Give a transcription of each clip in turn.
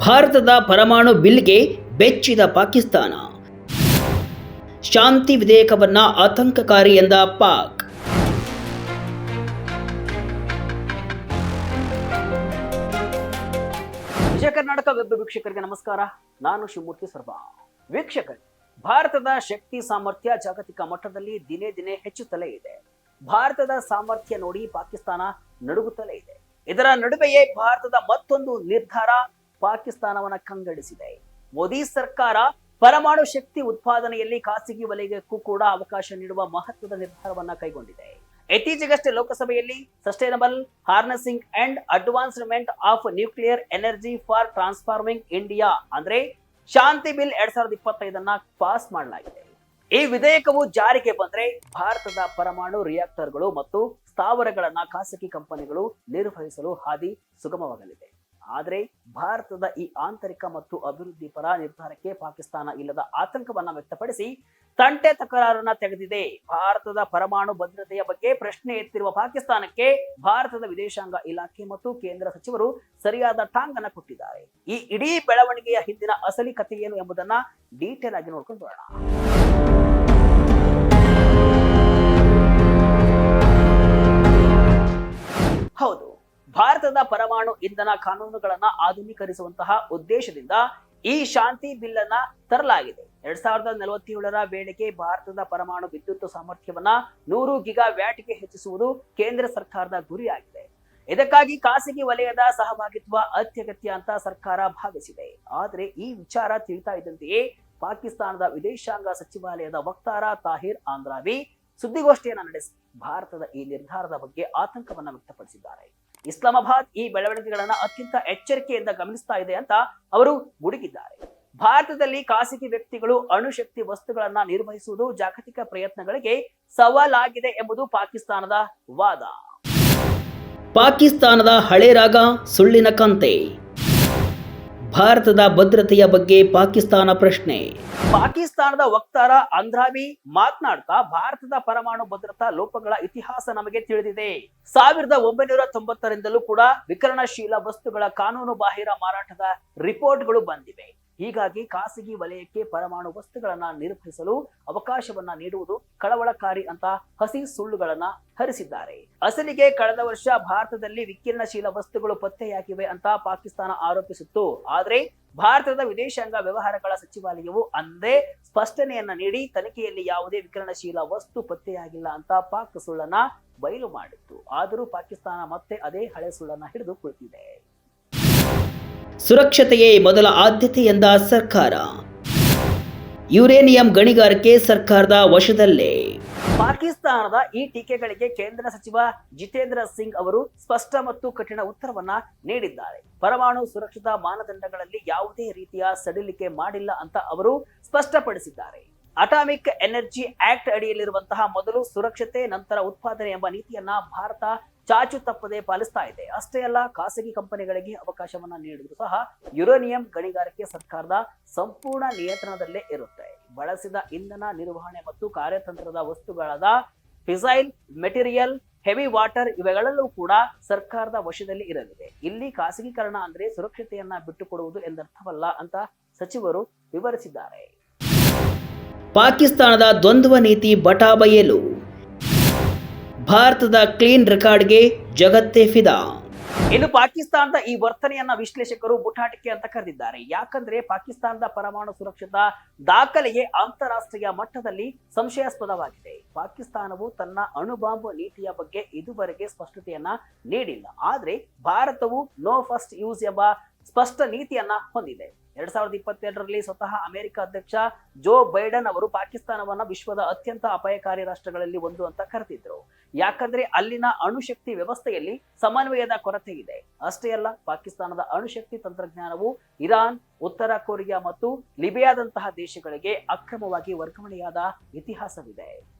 ಭಾರತದ ಪರಮಾಣು ಬಿಲ್ಗೆ ಬೆಚ್ಚಿದ ಪಾಕಿಸ್ತಾನ. ಶಾಂತಿ ವಿಧೇಯಕವನ್ನ ಆತಂಕಕಾರಿ ಎಂದ ಪಾಕ್. ವಿಜಯ ಕರ್ನಾಟಕ ವೆಬ್ ವೀಕ್ಷಕರಿಗೆ ನಮಸ್ಕಾರ. ನಾನು ಶಿವಮೂರ್ತಿ ಸರ್ವಾ. ವೀಕ್ಷಕರೇ, ಭಾರತದ ಶಕ್ತಿ ಸಾಮರ್ಥ್ಯ ಜಾಗತಿಕ ಮಟ್ಟದಲ್ಲಿ ದಿನೇ ದಿನೇ ಹೆಚ್ಚುತ್ತಲೇ ಇದೆ. ಭಾರತದ ಸಾಮರ್ಥ್ಯ ನೋಡಿ ಪಾಕಿಸ್ತಾನ ನಡುಗುತ್ತಲೇ ಇದೆ. ಇದರ ನಡುವೆಯೇ ಭಾರತದ ಮತ್ತೊಂದು ನಿರ್ಧಾರ ಪಾಕಿಸ್ತಾನವನ್ನ ಕಂಗೆಡಿಸಿದೆ. ಮೋದಿ ಸರ್ಕಾರ ಪರಮಾಣು ಶಕ್ತಿ ಉತ್ಪಾದನೆಯಲ್ಲಿ ಖಾಸಗಿ ವಲಯಕ್ಕೂ ಕೂಡ ಅವಕಾಶ ನೀಡುವ ಮಹತ್ವದ ನಿರ್ಧಾರವನ್ನ ಕೈಗೊಂಡಿದೆ. ಇತ್ತೀಚೆಗಷ್ಟೇ ಲೋಕಸಭೆಯಲ್ಲಿ sustainable harnessing and advancement of nuclear energy for transforming India ಅಂದ್ರೆ ಶಾಂತಿ ಬಿಲ್ 2025 ಪಾಸ್ ಮಾಡಲಾಗಿದೆ. ಈ ವಿಧೇಯಕವು ಜಾರಿಗೆ ಬಂದ್ರೆ ಭಾರತದ ಪರಮಾಣು ರಿಯಾಕ್ಟರ್ಗಳು ಮತ್ತು ಸ್ಥಾವರಗಳನ್ನ ಖಾಸಗಿ ಕಂಪನಿಗಳು ನಿರ್ವಹಿಸಲು ಹಾದಿ ಸುಗಮವಾಗಲಿದೆ. ಆದರೆ ಭಾರತದ ಈ ಆಂತರಿಕ ಮತ್ತು ಅಭಿವೃದ್ಧಿ ಪರ ನಿರ್ಧಾರಕ್ಕೆ ಪಾಕಿಸ್ತಾನ ಇಲ್ಲದ ಆತಂಕವನ್ನ ವ್ಯಕ್ತಪಡಿಸಿ ತಂಟೆ ತಕರಾರನ್ನ ತೆಗೆದಿದೆ. ಭಾರತದ ಪರಮಾಣು ಭದ್ರತೆಯ ಬಗ್ಗೆ ಪ್ರಶ್ನೆ ಎತ್ತಿರುವ ಪಾಕಿಸ್ತಾನಕ್ಕೆ ಭಾರತದ ವಿದೇಶಾಂಗ ಇಲಾಖೆ ಮತ್ತು ಕೇಂದ್ರ ಸಚಿವರು ಸರಿಯಾದ ಟಾಂಗ್ ಅನ್ನ ಕೊಟ್ಟಿದ್ದಾರೆ. ಈ ಇಡೀ ಬೆಳವಣಿಗೆಯ ಹಿಂದಿನ ಅಸಲಿ ಕಥೆ ಏನು ಎಂಬುದನ್ನ ಡೀಟೇಲ್ ಆಗಿ ನೋಡ್ಕೊಂಡು ಬರೋಣ. ಹೌದು, ಭಾರತದ ಪರಮಾಣು ಇಂಧನ ಕಾನೂನುಗಳನ್ನ ಆಧುನೀಕರಿಸುವಂತಹ ಉದ್ದೇಶದಿಂದ ಈ ಶಾಂತಿ ಬಿಲ್ ಅನ್ನ ತರಲಾಗಿದೆ. 2047 ವೇಳೆಗೆ ಭಾರತದ ಪರಮಾಣು ವಿದ್ಯುತ್ ಸಾಮರ್ಥ್ಯವನ್ನ 100 ಗಿಗಾವ್ಯಾಟ್ಗೆ ಹೆಚ್ಚಿಸುವುದು ಕೇಂದ್ರ ಸರ್ಕಾರದ ಗುರಿಯಾಗಿದೆ. ಇದಕ್ಕಾಗಿ ಖಾಸಗಿ ವಲಯದ ಸಹಭಾಗಿತ್ವ ಅತ್ಯಗತ್ಯ ಅಂತ ಸರ್ಕಾರ ಭಾವಿಸಿದೆ. ಆದ್ರೆ ಈ ವಿಚಾರ ತಿಳಿತಾ ಇದ್ದಂತೆಯೇ ಪಾಕಿಸ್ತಾನದ ವಿದೇಶಾಂಗ ಸಚಿವಾಲಯದ ವಕ್ತಾರ ತಾಹಿರ್ ಆಂದ್ರಾವಿ ಸುದ್ದಿಗೋಷ್ಠಿಯನ್ನ ನಡೆಸಿ ಭಾರತದ ಈ ನಿರ್ಧಾರದ ಬಗ್ಗೆ ಆತಂಕವನ್ನ ವ್ಯಕ್ತಪಡಿಸಿದ್ದಾರೆ. ಇಸ್ಲಾಮಾಬಾದ್ ಈ ಬೆಳವಣಿಗೆಗಳನ್ನ ಅತ್ಯಂತ ಎಚ್ಚರಿಕೆಯಿಂದ ಗಮನಿಸ್ತಾ ಇದೆ ಅಂತ ಅವರು ಗುಡುಗಿದ್ದಾರೆ. ಭಾರತದಲ್ಲಿ ಖಾಸಗಿ ವ್ಯಕ್ತಿಗಳು ಅಣುಶಕ್ತಿ ವಸ್ತುಗಳನ್ನ ನಿರ್ವಹಿಸುವುದು ಜಾಗತಿಕ ಪ್ರಯತ್ನಗಳಿಗೆ ಸವಾಲಾಗಿದೆ ಎಂಬುದು ಪಾಕಿಸ್ತಾನದ ವಾದ. ಪಾಕಿಸ್ತಾನದ ಹಳೆ ರಾಗ ಸುಳ್ಳಿನ ಕಂತೆ. ಭಾರತದ ಭದ್ರತೆಯ ಬಗ್ಗೆ ಪಾಕಿಸ್ತಾನ ಪ್ರಶ್ನೆ. ಪಾಕಿಸ್ತಾನದ ವಕ್ತಾರ ಅಂದ್ರಾವಿ ಮಾತನಾಡ್ತಾ ಭಾರತದ ಪರಮಾಣು ಭದ್ರತಾ ಲೋಪಗಳ ಇತಿಹಾಸ ನಮಗೆ ತಿಳಿದಿದೆ. 1990ರಿಂದಲೂ ಕೂಡ ವಿಕಿರಣಶೀಲ ವಸ್ತುಗಳ ಕಾನೂನು ಬಾಹಿರ ಮಾರಾಟದ ರಿಪೋರ್ಟ್ಗಳು ಬಂದಿವೆ. ಹೀಗಾಗಿ ಖಾಸಗಿ ವಲಯಕ್ಕೆ ಪರಮಾಣು ವಸ್ತುಗಳನ್ನ ನಿರ್ವಹಿಸಲು ಅವಕಾಶವನ್ನ ನೀಡುವುದು ಕಳವಳಕಾರಿ ಅಂತ ಹಸಿ ಸುಳ್ಳುಗಳನ್ನ ಹರಿಸಿದ್ದಾರೆ. ಅಸಲಿಗೆ ಕಳೆದ ವರ್ಷ ಭಾರತದಲ್ಲಿ ವಿಕಿರಣಶೀಲ ವಸ್ತುಗಳು ಪತ್ತೆಯಾಗಿವೆ ಅಂತ ಪಾಕಿಸ್ತಾನ ಆರೋಪಿಸಿತ್ತು. ಆದ್ರೆ ಭಾರತದ ವಿದೇಶಾಂಗ ವ್ಯವಹಾರಗಳ ಸಚಿವಾಲಯವು ಅಂದೇ ಸ್ಪಷ್ಟನೆಯನ್ನ ನೀಡಿ ತನಿಖೆಯಲ್ಲಿ ಯಾವುದೇ ವಿಕಿರಣಶೀಲ ವಸ್ತು ಪತ್ತೆಯಾಗಿಲ್ಲ ಅಂತ ಪಾಕ್ ಸುಳ್ಳನ್ನ ಬಯಲು ಮಾಡಿತ್ತು. ಆದರೂ ಪಾಕಿಸ್ತಾನ ಮತ್ತೆ ಅದೇ ಹಳೆ ಸುಳ್ಳನ್ನ ಹಿಡಿದು ಕುಳಿತಿದೆ. ಸುರಕ್ಷತೆಯೇ ಮೊದಲ ಆದ್ಯತೆ ಎಂದ ಸರ್ಕಾರ. ಯುರೇನಿಯಂ ಗಣಿಗಾರಿಕೆ ಸರ್ಕಾರದ ವಶದಲ್ಲೇ. ಪಾಕಿಸ್ತಾನದ ಈ ಟೀಕೆಗಳಿಗೆ ಕೇಂದ್ರ ಸಚಿವ ಜಿತೇಂದ್ರ ಸಿಂಗ್ ಅವರು ಸ್ಪಷ್ಟ ಮತ್ತು ಕಠಿಣ ಉತ್ತರವನ್ನ ನೀಡಿದ್ದಾರೆ. ಪರಮಾಣು ಸುರಕ್ಷತಾ ಮಾನದಂಡಗಳಲ್ಲಿ ಯಾವುದೇ ರೀತಿಯ ಸಡಿಲಿಕೆ ಮಾಡಿಲ್ಲ ಅಂತ ಅವರು ಸ್ಪಷ್ಟಪಡಿಸಿದ್ದಾರೆ. ಅಟಾಮಿಕ್ ಎನರ್ಜಿ ಆಕ್ಟ್ ಅಡಿಯಲ್ಲಿರುವಂತಹ ಮೊದಲು ಸುರಕ್ಷತೆ ನಂತರ ಉತ್ಪಾದನೆ ಎಂಬ ನೀತಿಯನ್ನ ಭಾರತ ಚಾಚು ತಪ್ಪದೆ ಪಾಲಿಸ್ತಾ ಇದೆ. ಅಷ್ಟೇ ಅಲ್ಲ, ಖಾಸಗಿ ಕಂಪನಿಗಳಿಗೆ ಅವಕಾಶವನ್ನ ನೀಡಿದ್ರು ಸಹ ಯುರೇನಿಯಂ ಗಣಿಗಾರಿಕೆ ಸರ್ಕಾರದ ಸಂಪೂರ್ಣ ನಿಯಂತ್ರಣದಲ್ಲೇ ಇರುತ್ತೆ. ಬಳಸಿದ ಇಂಧನ ನಿರ್ವಹಣೆ ಮತ್ತು ಕಾರ್ಯತಂತ್ರದ ವಸ್ತುಗಳಾದ ಫಿಸೈಲ್ ಮೆಟೀರಿಯಲ್, ಹೆವಿ ವಾಟರ್ ಇವೆಗಳಲ್ಲೂ ಕೂಡ ಸರ್ಕಾರದ ವಶದಲ್ಲಿ ಇರಲಿದೆ. ಇಲ್ಲಿ ಖಾಸಗೀಕರಣ ಅಂದ್ರೆ ಸುರಕ್ಷತೆಯನ್ನ ಬಿಟ್ಟುಕೊಡುವುದು ಎಂದರ್ಥವಲ್ಲ ಅಂತ ಸಚಿವರು ವಿವರಿಸಿದ್ದಾರೆ. ಪಾಕಿಸ್ತಾನದ ದ್ವಂದ್ವ ನೀತಿ ಬಟಾ ಬಯಲು. ಭಾರತದ ಕ್ಲೀನ್ ರೆಕಾರ್ಡ್ಗೆ ಜಗತ್ತೇ ಫಿದಾ. ಇನ್ನು ಪಾಕಿಸ್ತಾನದ ಈ ವರ್ತನೆಯನ್ನ ವಿಶ್ಲೇಷಕರು ಬುಟಾಟಿಕೆ ಅಂತ ಕರೆದಿದ್ದಾರೆ. ಯಾಕಂದ್ರೆ ಪಾಕಿಸ್ತಾನದ ಪರಮಾಣು ಸುರಕ್ಷತಾ ದಾಖಲೆಯೇ ಅಂತಾರಾಷ್ಟ್ರೀಯ ಮಟ್ಟದಲ್ಲಿ ಸಂಶಯಾಸ್ಪದವಾಗಿದೆ. ಪಾಕಿಸ್ತಾನವು ತನ್ನ ಅಣುಬಾಂಬ್ ನೀತಿಯ ಬಗ್ಗೆ ಇದುವರೆಗೆ ಸ್ಪಷ್ಟತೆಯನ್ನ ನೀಡಿಲ್ಲ. ಆದ್ರೆ ಭಾರತವು ನೋ ಫಸ್ಟ್ ಯೂಸ್ ಎಂಬ ಸ್ಪಷ್ಟ ನೀತಿಯನ್ನ ಹೊಂದಿದೆ. 2022ರಲ್ಲಿ ಸ್ವತಃ ಅಮೆರಿಕ ಅಧ್ಯಕ್ಷ ಜೋ ಬೈಡನ್ ಅವರು ಪಾಕಿಸ್ತಾನವನ್ನ ವಿಶ್ವದ ಅತ್ಯಂತ ಅಪಾಯಕಾರಿ ರಾಷ್ಟ್ರಗಳಲ್ಲಿ ಒಂದು ಅಂತ ಕರೆದಿದ್ರು. ಯಾಕಂದ್ರೆ ಅಲ್ಲಿನ ಅಣುಶಕ್ತಿ ವ್ಯವಸ್ಥೆಯಲ್ಲಿ ಸಮನ್ವಯದ ಕೊರತೆ ಇದೆ. ಅಷ್ಟೇ ಅಲ್ಲ, ಪಾಕಿಸ್ತಾನದ ಅಣುಶಕ್ತಿ ತಂತ್ರಜ್ಞಾನವು ಇರಾನ್, ಉತ್ತರ ಕೊರಿಯಾ ಮತ್ತು ಲಿಬಿಯಾದಂತಹ ದೇಶಗಳಿಗೆ ಅಕ್ರಮವಾಗಿ ವರ್ಗಾವಣೆಯಾದ ಇತಿಹಾಸವಿದೆ.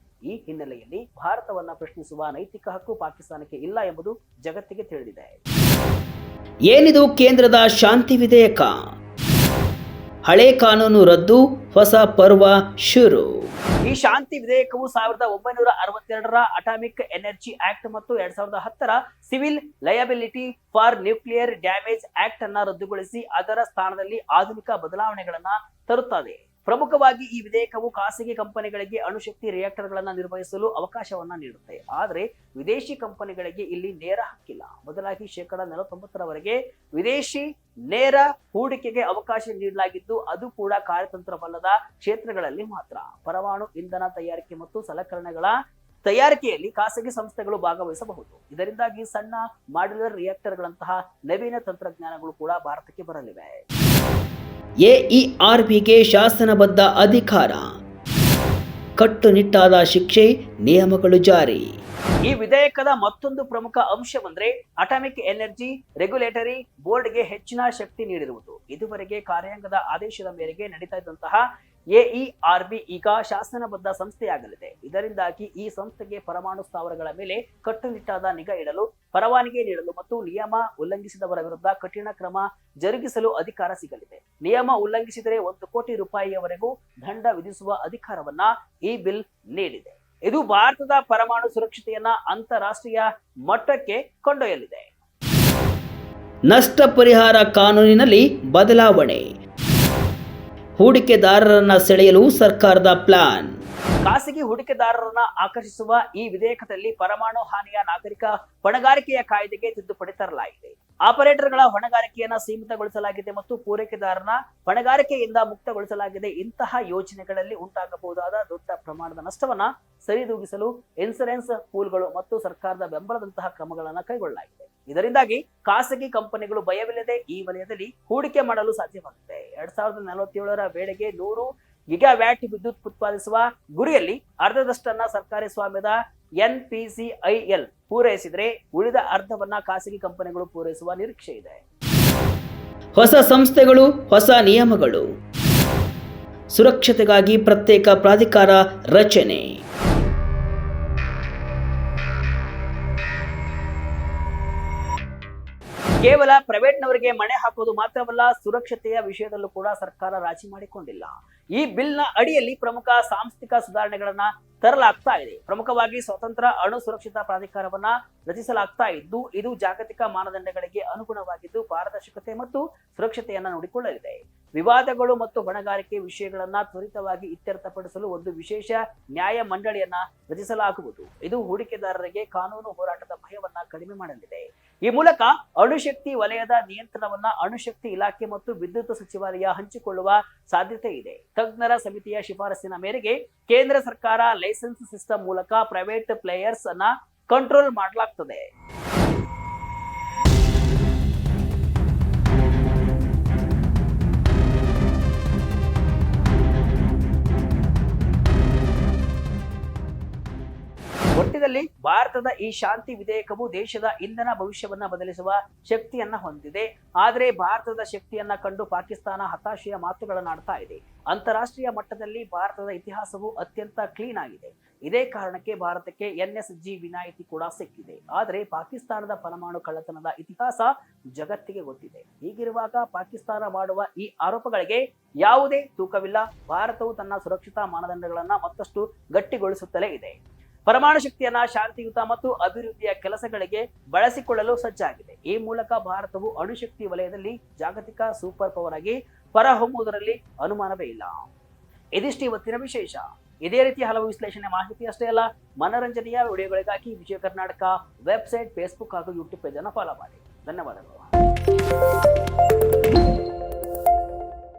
ಈ ಹಿನ್ನೆಲೆಯಲ್ಲಿ ಭಾರತವನ್ನ ಪ್ರಶ್ನಿಸುವ ನೈತಿಕ ಹಕ್ಕು ಪಾಕಿಸ್ತಾನಕ್ಕೆ ಇಲ್ಲ ಎಂಬುದು ಜಗತ್ತಿಗೆ ತಿಳಿದಿದೆ. ಏನಿದು ಕೇಂದ್ರದ ಶಾಂತಿ ವಿಧೇಯಕ? ಹಳೆ ಕಾನೂನು ರದ್ದು, ಹೊಸ ಪರ್ವ ಶುರು. ಈ ಶಾಂತಿ ವಿಧೇಯಕವು 1962ರ ಅಟಾಮಿಕ್ ಎನರ್ಜಿ ಆಕ್ಟ್ ಮತ್ತು 2010ರ civil liability for nuclear damage act ಅನ್ನ ರದ್ದುಗೊಳಿಸಿ ಅದರ ಸ್ಥಾನದಲ್ಲಿ ಆಧುನಿಕ ಬದಲಾವಣೆಗಳನ್ನ ತರುತ್ತದೆ. ಪ್ರಮುಖವಾಗಿ ಈ ವಿಧೇಯಕವು ಖಾಸಗಿ ಕಂಪನಿಗಳಿಗೆ ಅಣುಶಕ್ತಿ ರಿಯಾಕ್ಟರ್ಗಳನ್ನು ನಿರ್ವಹಿಸಲು ಅವಕಾಶವನ್ನ ನೀಡುತ್ತೆ. ಆದರೆ ವಿದೇಶಿ ಕಂಪನಿಗಳಿಗೆ ಇಲ್ಲಿ ನೇರ ಹಕ್ಕಿಲ್ಲ. ಬದಲಾಗಿ 49%ರವರೆಗೆ ವಿದೇಶಿ ನೇರ ಹೂಡಿಕೆಗೆ ಅವಕಾಶ ನೀಡಲಾಗಿದ್ದು, ಅದು ಕೂಡ ಕಾರ್ಯತಂತ್ರವಲ್ಲದ ಕ್ಷೇತ್ರಗಳಲ್ಲಿ ಮಾತ್ರ. ಪರಮಾಣು ಇಂಧನ ತಯಾರಿಕೆ ಮತ್ತು ಸಲಕರಣೆಗಳ ತಯಾರಿಕೆಯಲ್ಲಿ ಖಾಸಗಿ ಸಂಸ್ಥೆಗಳು ಭಾಗವಹಿಸಬಹುದು. ಇದರಿಂದಾಗಿ ಸಣ್ಣ ಮಾಡ್ಯುಲರ್ ರಿಯಾಕ್ಟರ್ಗಳಂತಹ ನವೀನ ತಂತ್ರಜ್ಞಾನಗಳು ಕೂಡ ಭಾರತಕ್ಕೆ ಬರಲಿವೆ. ಎಇಆರ್ಬಿಗೆ ಶಾಸನಬದ್ಧ ಅಧಿಕಾರ, ಕಟ್ಟುನಿಟ್ಟಾದ ಶಿಕ್ಷೆ, ನಿಯಮಗಳು ಜಾರಿ. ಈ ವಿಧೇಯಕದ ಮತ್ತೊಂದು ಪ್ರಮುಖ ಅಂಶವೆಂದರೆ ಅಟಾಮಿಕ್ ಎನರ್ಜಿ ರೆಗ್ಯುಲೇಟರಿ ಬೋರ್ಡ್ಗೆ ಹೆಚ್ಚಿನ ಶಕ್ತಿ ನೀಡಿರುವುದು. ಇದುವರೆಗೆ ಕಾರ್ಯಾಂಗದ ಆದೇಶದ ಮೇರೆಗೆ ನಡೀತಾ ಇದ್ದಂತಹ ಎಇಆರ್ಬಿ ಈಗ ಶಾಸನಬದ್ಧ ಸಂಸ್ಥೆಯಾಗಲಿದೆ. ಇದರಿಂದಾಗಿ ಈ ಸಂಸ್ಥೆಗೆ ಪರಮಾಣು ಸ್ಥಾವರಗಳ ಮೇಲೆ ಕಟ್ಟುನಿಟ್ಟಾದ ನಿಗಾ ಇಡಲು, ಪರವಾನಗಿ ನೀಡಲು ಮತ್ತು ನಿಯಮ ಉಲ್ಲಂಘಿಸಿದವರ ವಿರುದ್ಧ ಕಠಿಣ ಕ್ರಮ ಜರುಗಿಸಲು ಅಧಿಕಾರ ಸಿಗಲಿದೆ. ನಿಯಮ ಉಲ್ಲಂಘಿಸಿದರೆ 1 ಕೋಟಿ ರೂಪಾಯಿಯವರೆಗೂ ದಂಡ ವಿಧಿಸುವ ಅಧಿಕಾರವನ್ನ ಈ ಬಿಲ್ ನೀಡಿದೆ. ಇದು ಭಾರತದ ಪರಮಾಣು ಸುರಕ್ಷತೆಯನ್ನ ಅಂತಾರಾಷ್ಟ್ರೀಯ ಮಟ್ಟಕ್ಕೆ ಕೊಂಡೊಯ್ಯಲಿದೆ. ನಷ್ಟ ಪರಿಹಾರ ಕಾನೂನಿನಲ್ಲಿ ಬದಲಾವಣೆ, ಹೂಡಿಕೆದಾರರನ್ನ ಸೆಳೆಯಲು ಸರ್ಕಾರದ ಪ್ಲಾನ್. ಖಾಸಗಿ ಹೂಡಿಕೆದಾರರನ್ನ ಆಕರ್ಷಿಸುವ ಈ ವಿಧೇಯಕದಲ್ಲಿ ಪರಮಾಣು ಹಾನಿಯ ನಾಗರಿಕ ಹೊಣೆಗಾರಿಕೆಯ ಕಾಯ್ದೆಗೆ ತಿದ್ದುಪಡಿ ತರಲಾಗಿದೆ. ಆಪರೇಟರ್ಗಳ ಹೊಣೆಗಾರಿಕೆಯನ್ನ ಸೀಮಿತಗೊಳಿಸಲಾಗಿದೆ ಮತ್ತು ಪೂರೈಕೆದಾರನ ಹೊಣೆಗಾರಿಕೆಯಿಂದ ಮುಕ್ತಗೊಳಿಸಲಾಗಿದೆ. ಇಂತಹ ಯೋಜನೆಗಳಲ್ಲಿ ಉಂಟಾಗಬಹುದಾದ ದೊಡ್ಡ ಪ್ರಮಾಣದ ನಷ್ಟವನ್ನ ಸರಿದೂಗಿಸಲು ಇನ್ಸೂರೆನ್ಸ್ ಪೂಲ್ಗಳು ಮತ್ತು ಸರ್ಕಾರದ ಬೆಂಬಲದಂತಹ ಕ್ರಮಗಳನ್ನು ಕೈಗೊಳ್ಳಲಾಗಿದೆ. ಇದರಿಂದಾಗಿ ಖಾಸಗಿ ಕಂಪನಿಗಳು ಭಯವಿಲ್ಲದೆ ಈ ವಲಯದಲ್ಲಿ ಹೂಡಿಕೆ ಮಾಡಲು ಸಾಧ್ಯವಾಗುತ್ತೆ. 2047ರ ವೇಳೆಗೆ 100 ಗಿಗಾವ್ಯಾಟ್ ವಿದ್ಯುತ್ ಉತ್ಪಾದಿಸುವ ಗುರಿಯಲ್ಲಿ ಅರ್ಧದಷ್ಟನ್ನ ಸರ್ಕಾರಿ ಸ್ವಾಮ್ಯದ ಎನ್ಪಿಸಿಐಎಲ್ ಪೂರೈಸಿದರೆ ಉಳಿದ ಅರ್ಧವನ್ನ ಖಾಸಗಿ ಕಂಪನಿಗಳು ಪೂರೈಸುವ ನಿರೀಕ್ಷೆ ಇದೆ. ಹೊಸ ಸಂಸ್ಥೆಗಳು, ಹೊಸ ನಿಯಮಗಳು, ಸುರಕ್ಷತೆಗಾಗಿ ಪ್ರತ್ಯೇಕ ಪ್ರಾಧಿಕಾರ ರಚನೆ. ಕೇವಲ ಪ್ರೈವೇಟ್ನವರಿಗೆ ಮಣೆ ಹಾಕೋದು ಮಾತ್ರವಲ್ಲ, ಸುರಕ್ಷತೆಯ ವಿಷಯದಲ್ಲೂ ಕೂಡ ಸರ್ಕಾರ ರಾಜಿ ಮಾಡಿಕೊಂಡಿಲ್ಲ. ಈ ಬಿಲ್ನ ಅಡಿಯಲ್ಲಿ ಪ್ರಮುಖ ಸಾಂಸ್ಥಿಕ ಸುಧಾರಣೆಗಳನ್ನ ತರಲಾಗ್ತಾ ಇದೆ. ಪ್ರಮುಖವಾಗಿ ಸ್ವತಂತ್ರ ಅಣು ಸುರಕ್ಷತಾ ಪ್ರಾಧಿಕಾರವನ್ನ ರಚಿಸಲಾಗ್ತಾ ಇದ್ದು, ಇದು ಜಾಗತಿಕ ಮಾನದಂಡಗಳಿಗೆ ಅನುಗುಣವಾಗಿದ್ದು ಪಾರದರ್ಶಕತೆ ಮತ್ತು ಸುರಕ್ಷತೆಯನ್ನ ನೋಡಿಕೊಳ್ಳಲಿದೆ. ವಿವಾದಗಳು ಮತ್ತು ಹೊಣೆಗಾರಿಕೆ ವಿಷಯಗಳನ್ನ ತ್ವರಿತವಾಗಿ ಇತ್ಯರ್ಥಪಡಿಸಲು ಒಂದು ವಿಶೇಷ ನ್ಯಾಯ ಮಂಡಳಿಯನ್ನ ರಚಿಸಲಾಗುವುದು. ಇದು ಹೂಡಿಕೆದಾರರಿಗೆ ಕಾನೂನು ಹೋರಾಟದ ಭಯವನ್ನ ಕಡಿಮೆ ಮಾಡಲಿದೆ. ಈ ಮೂಲಕ ಅಣುಶಕ್ತಿ ವಲಯದ ನಿಯಂತ್ರಣವನ್ನ ಅಣುಶಕ್ತಿ ಇಲಾಖೆ ಮತ್ತು ವಿದ್ಯುತ್ ಸಚಿವಾಲಯ ಹಂಚಿಕೊಳ್ಳುವ ಸಾಧ್ಯತೆ ಇದೆ. ತಜ್ಞರ ಸಮಿತಿಯ ಶಿಫಾರಸಿನ ಮೇರೆಗೆ ಕೇಂದ್ರ ಸರ್ಕಾರ ಲೈಸೆನ್ಸ್ ಸಿಸ್ಟಮ್ ಮೂಲಕ ಪ್ರೈವೇಟ್ ಪ್ಲೇಯರ್ಸ್ ಅನ್ನ ಕಂಟ್ರೋಲ್ ಮಾಡಲಾಗ್ತದೆ. ಒಟ್ಟಿನಲ್ಲಿ ಭಾರತದ ಈ ಶಾಂತಿ ವಿಧೇಯಕವು ದೇಶದ ಇಂಧನ ಭವಿಷ್ಯವನ್ನ ಬದಲಿಸುವ ಶಕ್ತಿಯನ್ನ ಹೊಂದಿದೆ. ಆದರೆ ಭಾರತದ ಶಕ್ತಿಯನ್ನ ಕಂಡು ಪಾಕಿಸ್ತಾನ ಹತಾಶೆಯ ಮಾತುಗಳನ್ನಾಡ್ತಾ ಇದೆ. ಅಂತಾರಾಷ್ಟ್ರೀಯ ಮಟ್ಟದಲ್ಲಿ ಭಾರತದ ಇತಿಹಾಸವು ಅತ್ಯಂತ ಕ್ಲೀನ್ ಆಗಿದೆ. ಇದೇ ಕಾರಣಕ್ಕೆ ಭಾರತಕ್ಕೆ ಎನ್ಎಸ್ಜಿ ವಿನಾಯಿತಿ ಕೂಡ ಸಿಕ್ಕಿದೆ. ಆದರೆ ಪಾಕಿಸ್ತಾನದ ಪರಮಾಣು ಕಳ್ಳತನದ ಇತಿಹಾಸ ಜಗತ್ತಿಗೆ ಗೊತ್ತಿದೆ. ಹೀಗಿರುವಾಗ ಪಾಕಿಸ್ತಾನ ಮಾಡುವ ಈ ಆರೋಪಗಳಿಗೆ ಯಾವುದೇ ತೂಕವಿಲ್ಲ. ಭಾರತವು ತನ್ನ ಸುರಕ್ಷತಾ ಮಾನದಂಡಗಳನ್ನ ಮತ್ತಷ್ಟು ಗಟ್ಟಿಗೊಳಿಸುತ್ತಲೇ ಇದೆ. ಪರಮಾಣು ಶಕ್ತಿಯನ್ನ ಶಾಂತಿಯುತ ಮತ್ತು ಅಭಿವೃದ್ಧಿಯ ಕೆಲಸಗಳಿಗೆ ಬಳಸಿಕೊಳ್ಳಲು ಸಜ್ಜಾಗಿದೆ. ಈ ಮೂಲಕ ಭಾರತವು ಅಣುಶಕ್ತಿ ವಲಯದಲ್ಲಿ ಜಾಗತಿಕ ಸೂಪರ್ ಪವರ್ ಆಗಿ ಹೊರಹೊಮ್ಮುವುದರಲ್ಲಿ ಅನುಮಾನವೇ ಇಲ್ಲ. ಇದಿಷ್ಟು ಇವತ್ತಿನ ವಿಶೇಷ. ಇದೇ ರೀತಿ ಹಲವು ವಿಶ್ಲೇಷಣೆ ಮಾಹಿತಿ ಅಷ್ಟೇ ಅಲ್ಲ, ಮನರಂಜನೆಯ ವಿಡಿಯೋಗಳಿಗಾಗಿ ವಿಜಯ ಕರ್ನಾಟಕ ವೆಬ್ಸೈಟ್, ಫೇಸ್ಬುಕ್ ಹಾಗೂ ಯೂಟ್ಯೂಬ್ ಪೇಜ್ ಅನ್ನು ಫಾಲೋ ಮಾಡಿ. ಧನ್ಯವಾದಗಳು.